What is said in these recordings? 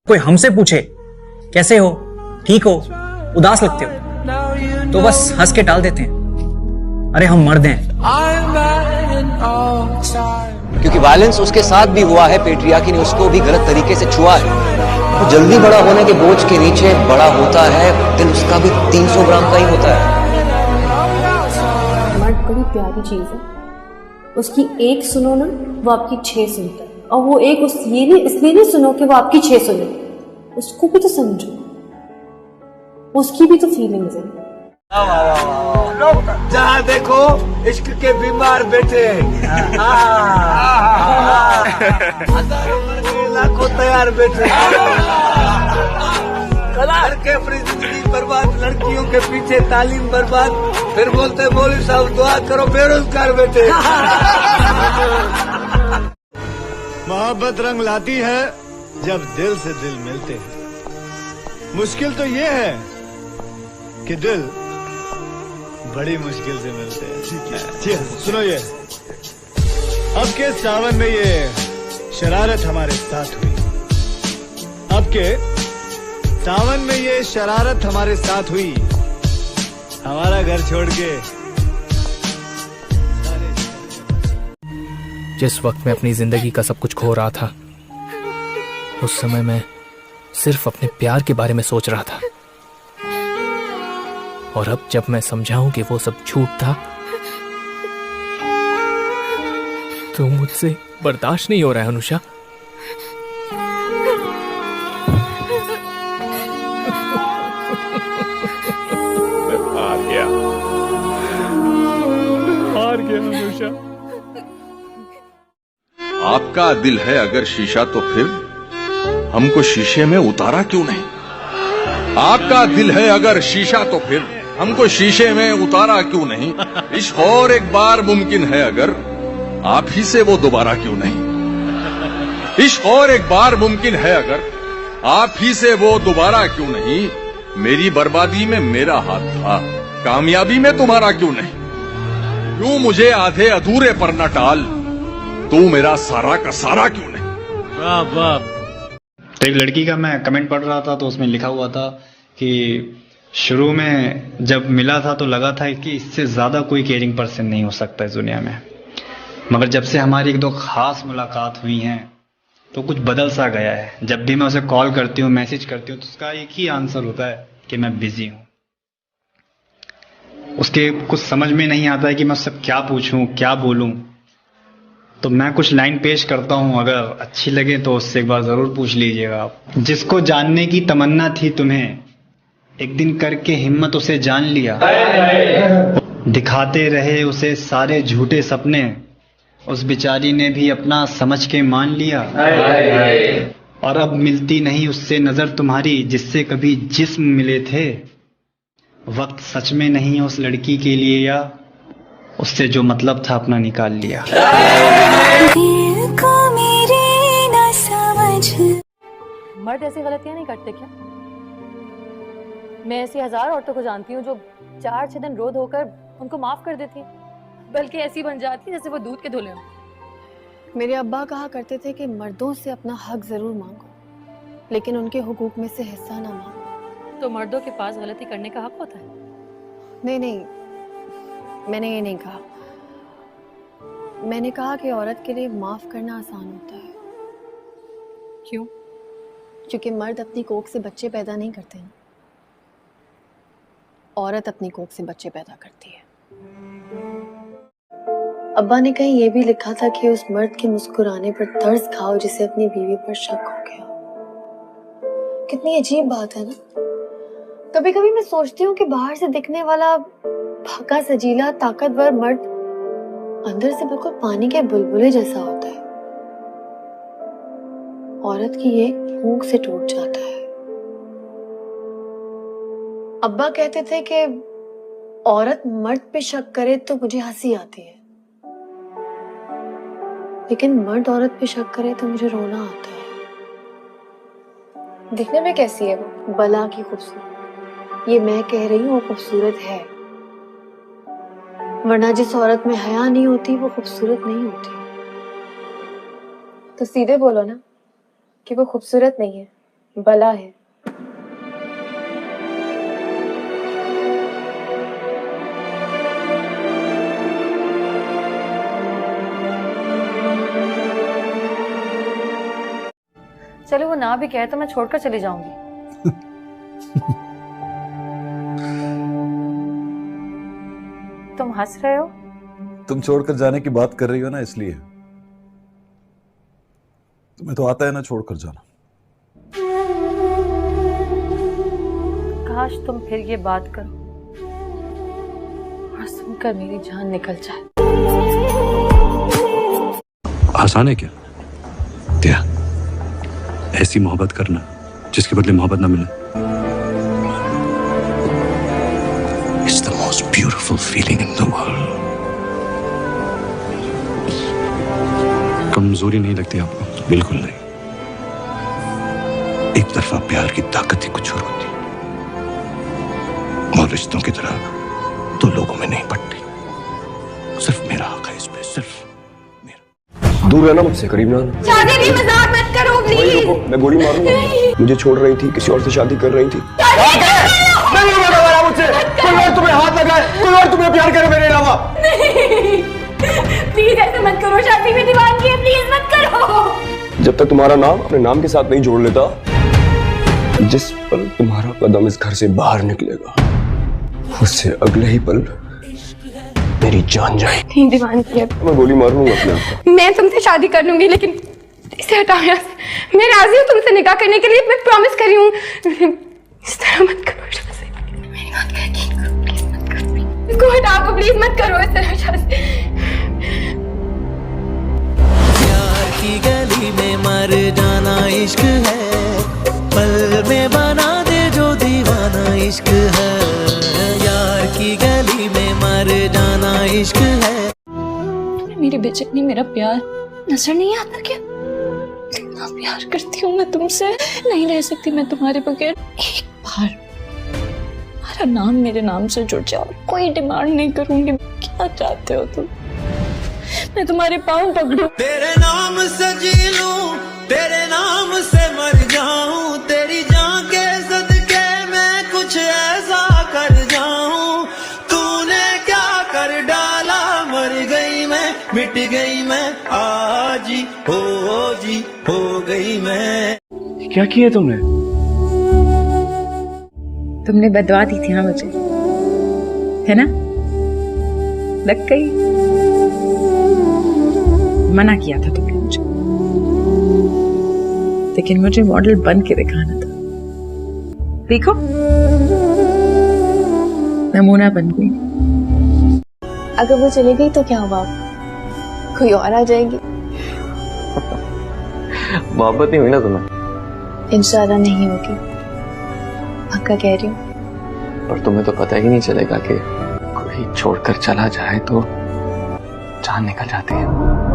कोई हमसे पूछे कैसे हो, ठीक हो, उदास लगते हो, तो बस हंस के टाल देते हैं। अरे हम मर्द हैं। क्योंकि वायलेंस उसके साथ भी हुआ है, पेट्रियार्की ने उसको भी गलत तरीके से छुआ है। वो जल्दी बड़ा होने के बोझ के नीचे बड़ा होता है, दिल उसका भी 300 ग्राम का ही होता है। मर्द बड़ी प्यारी चीज है, उसकी एक सुनो ना वो आपकी 6 सुनता है, और वो एक ये नहीं इसलिए नहीं सुनो कि वो आपकी 6 सुने, उसको भी तो समझो, उसकी भी तो फीलिंग्स है। जहाँ देखो इश्क के बीमार बैठे, हजारों लड़के लाखों तैयार बैठे, लड़के अपनी जिंदगी बर्बाद, लड़कियों के पीछे तालीम बर्बाद, फिर बोलते मौलवी साहब दुआ करो बेरोजगार बैठे। मोहब्बत रंग लाती है जब दिल से दिल मिलते हैं। मुश्किल तो ये है कि दिल बड़ी मुश्किल से मिलते हैं। सुनो ये, अब के सावन में ये शरारत हमारे साथ हुई, अब के सावन में ये शरारत हमारे साथ हुई, हमारा घर छोड़ के। जिस वक्त मैं अपनी जिंदगी का सब कुछ खो रहा था, उस समय मैं सिर्फ अपने प्यार के बारे में सोच रहा था। और अब जब मैं समझाऊं कि वो सब झूठ था, तो मुझसे बर्दाश्त नहीं हो रहा है अनुषा। हार गया अनुषा। आपका दिल है अगर शीशा, तो फिर हमको शीशे में उतारा क्यों नहीं? आपका दिल है अगर शीशा, तो फिर हमको शीशे में उतारा क्यों नहीं? इश्क और एक बार मुमकिन है अगर, आप ही से वो दोबारा क्यों नहीं? इश्क और एक बार मुमकिन है अगर, आप ही से वो दोबारा क्यों नहीं? मेरी बर्बादी में मेरा हाथ था, कामयाबी में तुम्हारा क्यों नहीं? क्यों मुझे आधे अधूरे पर न टाल, तू मेरा सारा का सारा क्यों नहीं? वाह वाह। तो एक लड़की का मैं कमेंट पढ़ रहा था, तो उसमें लिखा हुआ था कि शुरू में जब मिला था तो लगा था कि इससे ज्यादा कोई केयरिंग पर्सन नहीं हो सकता इस दुनिया में, मगर जब से हमारी एक दो खास मुलाकात हुई हैं तो कुछ बदल सा गया है। जब भी मैं उसे कॉल करती हूँ, मैसेज करती हूँ, तो उसका एक ही आंसर होता है कि मैं बिजी हूँ। उसके कुछ समझ में नहीं आता है कि मैं उससे क्या पूछूं, क्या बोलूं। तो मैं कुछ लाइन पेश करता हूं, अगर अच्छी लगे तो उससे एक बार जरूर पूछ लीजिएगा आप। जिसको जानने की तमन्ना थी तुम्हें, एक दिन करके हिम्मत उसे जान लिया। दिखाते रहे उसे सारे झूठे सपने, उस बेचारी ने भी अपना समझ के मान लिया। और अब मिलती नहीं उससे नजर तुम्हारी, जिससे कभी जिस्म मिले थे। वक्त सच में नहीं उस लड़की के लिए, या उससे जो मतलब था अपना निकाल लिया। मर्द ऐसी गलतियां नहीं करते क्या? मैं ऐसी 1000 औरतों को जानती हूँ जो 4-6 दिन रो धोकर उनको माफ कर देती है, बल्कि ऐसी बन जाती है जैसे वो दूध के धुले हों। मेरे अब्बा कहा करते थे कि मर्दों से अपना हक जरूर मांगो, लेकिन उनके हुकूक में से हिस्सा ना मांगो। तो मर्दों के पास गलती करने का हक होता है? नहीं, मैंने ये नहीं कहा। मैंने कहा कि औरत के लिए माफ करना आसान होता है। क्यों? क्योंकि मर्द अपनी कोख से बच्चे पैदा नहीं करते हैं, औरत अपनी कोख से बच्चे पैदा करती है। अब्बा ने कहीं ये भी लिखा था कि उस मर्द के मुस्कुराने पर तरस खाओ जिसे अपनी बीवी पर शक हो गया। कितनी अजीब बात है ना। कभी कभी मैं सोचती हूँ कि बाहर से दिखने वाला भागा सजीला ताकतवर मर्द अंदर से बिल्कुल पानी के बुलबुले जैसा होता है। औरत की ये फूंक से टूट जाता है। अब्बा कहते थे कि औरत मर्द पे शक करे तो मुझे हंसी आती है, लेकिन मर्द औरत पे शक करे तो मुझे रोना आता है। दिखने में कैसी है वो? बला की खूबसूरत। ये मैं कह रही हूँ वो खूबसूरत है, वरना जिस औरत में हया नहीं होती वो खूबसूरत नहीं होती। तो सीधे बोलो ना कि वो खूबसूरत नहीं है, बला है। चलो वो ना भी कहे तो मैं छोड़कर चली जाऊंगी। तुम हंस रहे हो? तुम छोड़कर जाने की बात कर रही हो ना, इसलिए। तुम्हें तो आता है ना छोड़कर जाना। काश तुम फिर ये बात करो और सुनकर मेरी जान निकल जाए। आसान है क्या त्या ऐसी मोहब्बत करना जिसके बदले मोहब्बत ना मिले? It's the most beautiful feeling in the world. कमजोरी नहीं लगती आपको? बिल्कुल नहीं। एक तरफा प्यार की ताकत ही कुछ और होती है, और रिश्तों की तरह तो लोगों में नहीं पड़ती। सिर्फ मेरा हक है इस पे, सिर्फ मेरा। दूर रहना मुझसे, करीब ना आना। शादी भी मजाक मत करो प्लीज। मैं गोली मारूंगा। मुझे छोड़ रही थी, किसी और से शादी कर रही थी। नहीं मुझसे कोई और तुम्हें हाथ लगाए, कोई और तुम्हें प्यार करे मेरे अलावा। नहीं प्लीज ऐसे मत करो, शादी में दीवानगी है, प्लीज मत करो। जब तक तुम्हारा नाम अपने नाम के साथ नहीं जोड़ लेता, जिस पल तुम्हारा कदम इस घर से बाहर निकलेगा, उससे अगले ही पल मेरी जान जाएगी। नहीं दीवानगी है। मैं गोली मार लूंगा अपने आप को। मैं तुमसे शादी कर लूंगी, लेकिन इसे हटाओ यहाँ से। मैं राजी हूँ तुमसे निकाह करने के लिए, मैं प्रॉमिस कर रही हूँ। इस तरह मत करो शादी, मेरी बात का यकीन करो, प्लीज मत करो। इसको हटाओ, प्लीज मत करो इस तरह शादी। प्यार की गली में मर जाना इश्क है, पल में बना दे जो दीवाना इश्क है। यार की गली में मर जाना इश्क है। मेरी बेचैनी, मेरा प्यार नजर नहीं आता क्या? कितना प्यार करती हूँ मैं तुमसे, नहीं रह सकती मैं तुम्हारे बगैर। एक बार तुम्हारा नाम मेरे नाम से जुड़ जाओ, कोई डिमांड नहीं करूंगी। क्या चाहते हो तुम? मैं तुम्हारे पाँव पकड़ूं, तेरे नाम से जी लूं, तेरे नाम से मर जाऊं, तेरी जान के सदके मैं कुछ ऐसा कर जाऊं। तूने क्या कर डाला, मर गई मैं, मिट गई मैं, आज ही हो गई मैं। क्या किया तुमने? तुमने बदवा दी थी ना मुझे, है ना? लग गई। मना किया था तुमने मुझे, लेकिन मुझे मॉडल बन के दिखाना था। देखो नमूना बन गई। अगर वो चली गई तो क्या हुआ? कोई और आ जाएगी। मोहब्बत नहीं हुई ना तुम्हें? इंशाल्लाह नहीं होगी, पक्का कह रही हूँ। पर तुम्हें तो पता ही नहीं चलेगा कि कोई छोड़कर चला जाए तो जान निकल जाती है।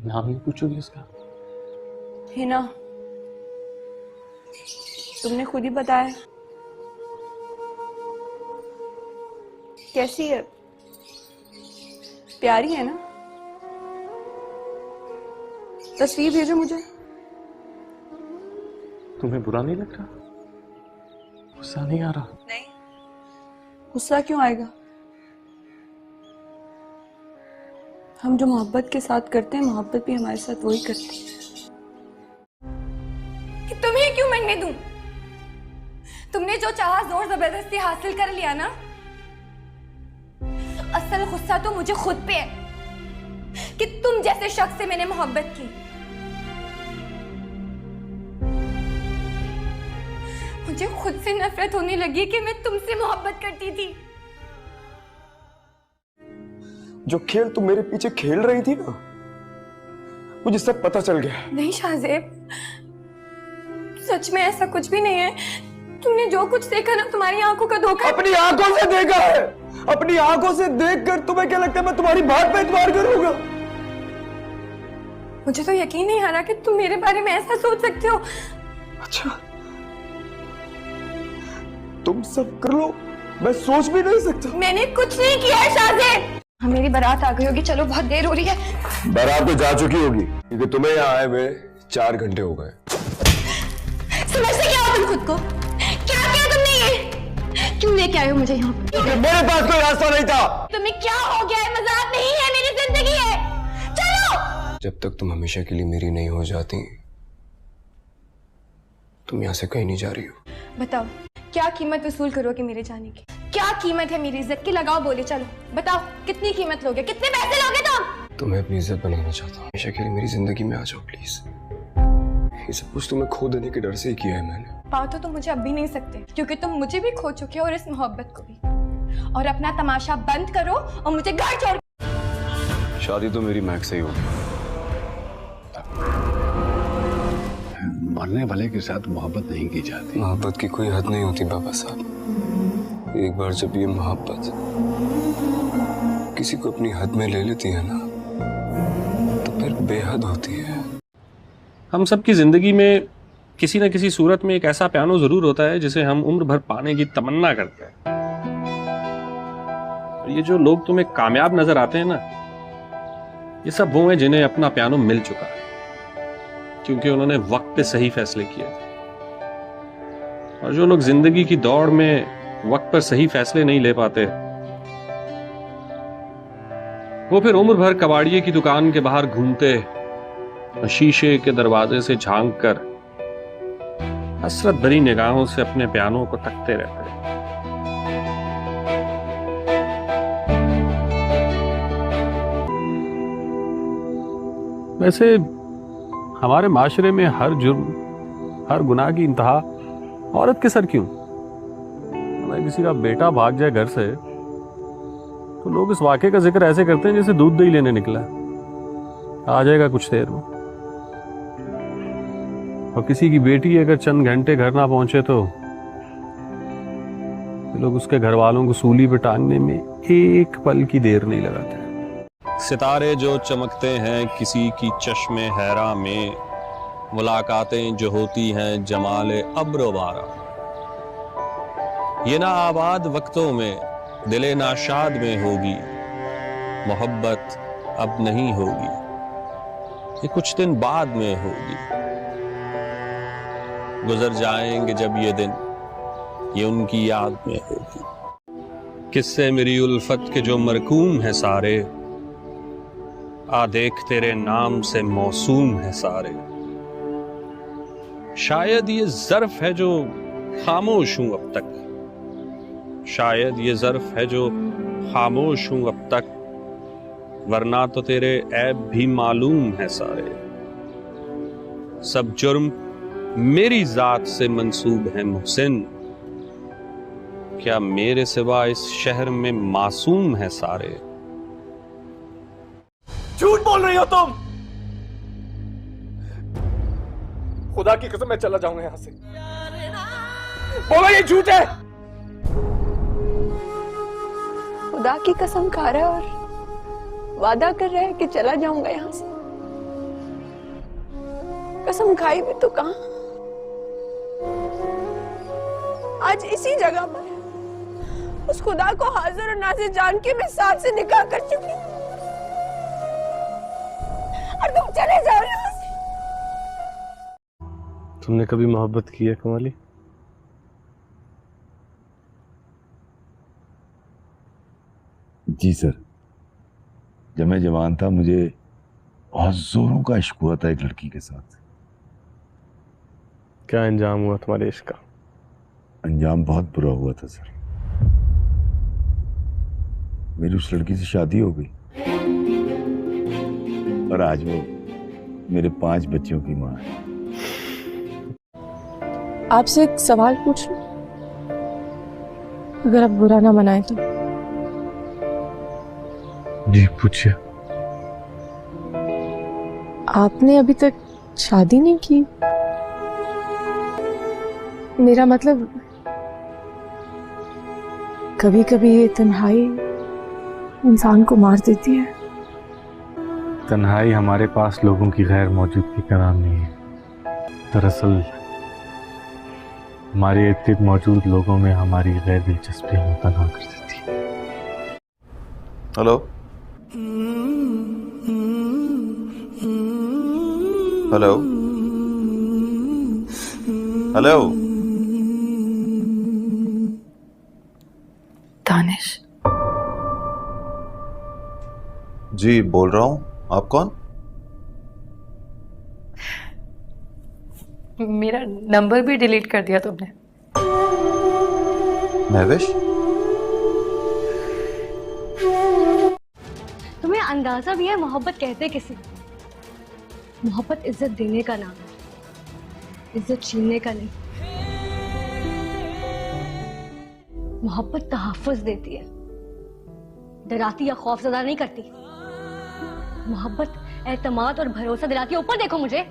नाम ही पूछोगी उसका? हिना, तुमने खुद ही बताया। कैसी है? प्यारी है ना? तस्वीर भेजो मुझे। तुम्हें बुरा नहीं लग रहा? गुस्सा नहीं आ रहा? नहीं, गुस्सा क्यों आएगा? हम जो मोहब्बत के साथ करते हैं, मोहब्बत भी हमारे साथ वही करती है। कि तुम्हें क्यों मरने दूं? तुमने जो चाहा जोर जबरदस्ती हासिल कर लिया ना। असल गुस्सा तो मुझे खुद पे है कि तुम जैसे शख्स से मैंने मोहब्बत की। मुझे खुद से नफरत होने लगी कि मैं तुमसे मोहब्बत करती थी। जो खेल तुम मेरे पीछे खेल रही थी ना, मुझे सब पता चल गया। नहीं शाहजेब, सच में ऐसा कुछ भी नहीं है। तुमने जो कुछ देखा ना, तुम्हारी आंखों का धोखा। अपनी आंखों से देखा है, अपनी आंखों से देखकर तुम्हें क्या लगता है मैं तुम्हारी बात पे इतबार करूंगा? मुझे तो यकीन नहीं आ रहा कि तुम मेरे बारे में ऐसा सोच सकते हो। अच्छा, तुम सब कर लो, मैं सोच भी नहीं सकता। मैंने कुछ नहीं किया है शाहजेब। हाँ, मेरी बारात आ गई होगी, चलो बहुत देर हो रही है। बारात तो जा चुकी होगी क्योंकि तुम्हें यहाँ आए हुए 4 घंटे हो गए। समझते क्या हो तुम खुद को? क्या किया तुमने ये? क्यों लेके आए हो मुझे यहाँ पे? मेरे पास कोई रास्ता नहीं था। तुम्हें क्या हो गया है? मजाक नहीं है, मेरी जिंदगी है। चलो। जब तक तुम हमेशा के लिए मेरी नहीं हो जाती, तुम यहाँ से कहीं नहीं जा रही हो। बताओ, क्या कीमत वसूल करोगे मेरे जाने की? क्या कीमत है मेरी इज्जत की? लगाओ बोले, चलो बताओ कितनी कीमत लोगे, कितने पैसे लोगे तुम? तुम्हें अपनी इज्जत बनाना चाहता हूँ, हमेशा के लिए मेरी जिंदगी में आ जाओ प्लीज। ये सब कुछ तुम्हें खो देने के डर से ही किया है मैंने। पाओ तो तुम मुझे अब भी नहीं सकते, क्योंकि तुम मुझे भी खो चुके हो और इस मोहब्बत को भी। और अपना तमाशा बंद करो और मुझे घर छोड़। शादी तो मेरी मैक्स से ही होगी। मरने वाले के साथ मोहब्बत नहीं की जाती। मोहब्बत की कोई हद नहीं होती बाबा साहब। एक बार जब ये मोहब्बत किसी को अपनी हद में ले लेती है ना, तो फिर बेहद होती है। हम सब की जिंदगी में किसी न किसी सूरत में एक ऐसा पियानो जरूर होता है जिसे हम उम्र भर पाने की तमन्ना करते हैं। ये जो लोग तुम्हें कामयाब नजर आते हैं ना, ये सब वो हैं जिन्हें अपना पियानो मिल चुका है, क्योंकि उन्होंने वक्त पे सही फैसले किए थे। और जो लोग जिंदगी की दौड़ में वक्त पर सही फैसले नहीं ले पाते, वो फिर उम्र भर कबाड़िए की दुकान के बाहर घूमते, शीशे के दरवाजे से झांक कर हसरत भरी निगाहों से अपने पियानो को तकते रहते हैं। वैसे हमारे माशरे में हर जुर्म, हर गुनाह की इंतहा औरत के सर क्यों? अगर किसी का बेटा भाग जाए घर से, तो लोग इस वाक़े का जिक्र ऐसे करते हैं जैसे दूध दही लेने निकला है, आ जाएगा कुछ देर में। और किसी की बेटी अगर चंद घंटे घर ना पहुंचे तो लोग उसके घर वालों को सूली पे टांगने में एक पल की देर नहीं लगाते। सितारे जो चमकते हैं किसी की चश्मे हैरा में, मुलाकातें जो होती हैं जमाले अब्रो बारा, ये ना आबाद वक्तों में दिले नाशाद में होगी, मोहब्बत अब नहीं होगी, ये कुछ दिन बाद में होगी। गुजर जाएंगे जब ये दिन, ये उनकी याद में होगी। किस्से मेरी उल्फत के जो मरकूम है सारे, आ देख तेरे नाम से मौसूम है सारे। शायद ये ज़र्फ है जो खामोश हूं अब तक, शायद ये ज़र्फ है जो खामोश हूं अब तक, वरना तो तेरे ऐब भी मालूम है सारे। सब जुर्म मेरी जात से मंसूब है मुहसिन, क्या मेरे सिवा इस शहर में मासूम है सारे। झूठ बोल रही हो तुम। खुदा की कसम मैं चला जाऊंगा यहां से। बोलो ये झूठ है। खुदा की कसम खा रहा है और वादा कर रहा है कि चला जाऊंगा यहाँ से। कसम खाई भी तो कहां? आज इसी जगह पर उस खुदा को हाजिर और नाजिर जान के मैं साथ से निकाह कर चुकी हूँ, और तुम चले जाओ यहाँ से। तुमने कभी मोहब्बत की है कमाली? जी सर, जब मैं जवान था मुझे बहुत जोरों का इश्क हुआ था एक लड़की के साथ। क्या अंजाम हुआ तुम्हारे इश्क का? अंजाम बहुत बुरा हुआ था सर। मेरी उस लड़की से शादी हो गई और आज वो मेरे 5 बच्चों की माँ है। आपसे एक सवाल पूछ लूं, अगर आप बुरा ना मनाए तो? जी पूछिए। आपने अभी तक शादी नहीं की? मेरा मतलब कभी कभी ये तन्हाई इंसान को मार देती है। तन्हाई हमारे पास लोगों की गैर मौजूदगी का नाम नहीं है। दरअसल हमारे इर्द मौजूद लोगों में हमारी गैर दिलचस्पी हमें तन्हा कर देती है। Hello hello hello Danish. जी बोल रहा हूँ, आप कौन? मेरा नंबर भी डिलीट कर दिया तुमने। महविश, तुम्हें अंदाजा भी है मोहब्बत कहते किसे? मोहब्बत इज्जत देने का नाम है, इज्जत छीनने का नहीं। मोहब्बत तहफ्फुज़ देती है, डराती या खौफज़दा नहीं करती। मोहब्बत एतमाद और भरोसा दिलाती है। ऊपर देखो मुझे,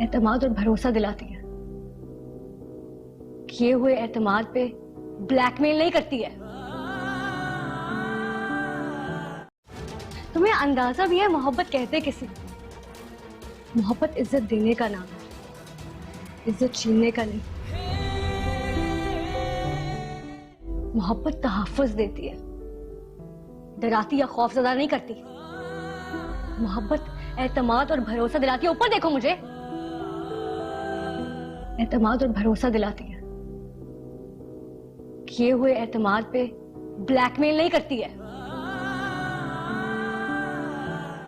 एतमाद और भरोसा दिलाती है। किए हुए एतमाद पे ब्लैकमेल नहीं करती है। तुम्हें अंदाजा भी है मोहब्बत कहते किसे? मोहब्बत इज्जत देने का नाम है, इज्जत छीनने का नहीं। मोहब्बत तहफ्फुज़ देती है, डराती या खौफज़दा नहीं करती। मोहब्बत एतमाद और भरोसा दिलाती है। ऊपर देखो मुझे, एतमाद और भरोसा दिलाती है। किए हुए एतमाद पे ब्लैकमेल नहीं करती है।